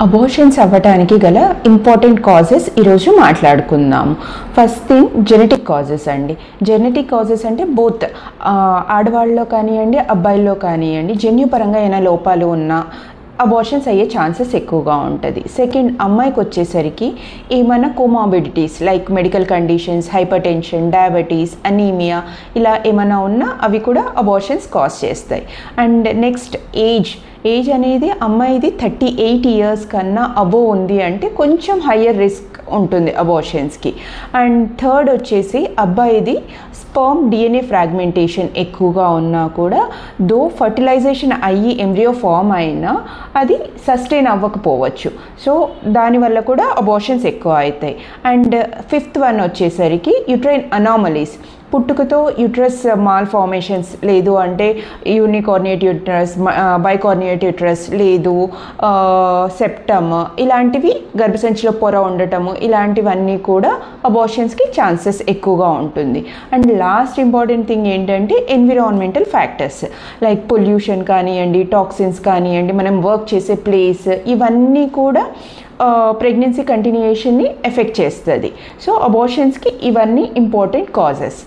Abortions అవ్వడానికి గల important causes ఈరోజు మాట్లాడుకుందాం. ఫస్ట్ థింగ్ జెనెటిక్ కాజెస్ అండి. జెనెటిక్ కాజెస్ అంటే బోత్ ఆడవాళ్ళలో కానివ్వండి, అబ్బాయిల్లో కానివ్వండి, జన్యుపరంగా ఏమైనా లోపాలు ఉన్నా అబోర్షన్స్ అయ్యే ఛాన్సెస్ ఎక్కువగా ఉంటుంది. సెకండ్, అమ్మాయికి వచ్చేసరికి ఏమైనా comorbidities like medical conditions, hyper tension, diabetes, anaemia ఇలా ఏమైనా ఉన్నా అవి కూడా అబోర్షన్స్ కాజ్ చేస్తాయి. అండ్ నెక్స్ట్ ఏజ్ అనేది అమ్మాయిది 38 years కన్నా అబోవ్ ఉంది అంటే కొంచెం హయ్యర్ రిస్క్ ఉంటుంది అబోర్షన్స్కి. అండ్ థర్డ్ వచ్చేసి అబ్బాయిది స్పర్మ్ DNA ఫ్రాగ్మెంటేషన్ ఎక్కువగా ఉన్నా కూడా దో ఫర్టిలైజేషన్ అయ్యి ఎంబ్రియో ఫామ్ అయినా అది సస్టైన్ అవ్వకపోవచ్చు. సో దానివల్ల కూడా అబోర్షన్స్ ఎక్కువ అవుతాయి. అండ్ ఫిఫ్త్ వన్ వచ్చేసరికి యూట్రైన్ అనామలీస్, పుట్టుకతో యూట్రస్ మాల్ ఫార్మేషన్స్ లేదు అంటే యూనికార్నియేట్ యూట్రస్, బైకార్నియేట్ యూట్రస్ లేదు, సెప్టమ్ ఇలాంటివి, గర్భసంచిలో పొర ఉండటము ఇలాంటివన్నీ కూడా అబోర్షన్స్కి ఛాన్సెస్ ఎక్కువగా ఉంటుంది. అండ్ లాస్ట్ ఇంపార్టెంట్ థింగ్ ఏంటంటే ఎన్విరాన్మెంటల్ ఫ్యాక్టర్స్ లైక్ పొల్యూషన్ కానివ్వండి, టాక్సిన్స్ కానివ్వండి, మనం వర్క్ చేసే ప్లేస్, ఇవన్నీ కూడా ప్రెగ్నెన్సీ కంటిన్యూయేషన్ని ఎఫెక్ట్ చేస్తుంది. సో అబోర్షన్స్కి ఇవన్నీ ఇంపార్టెంట్ కాజెస్.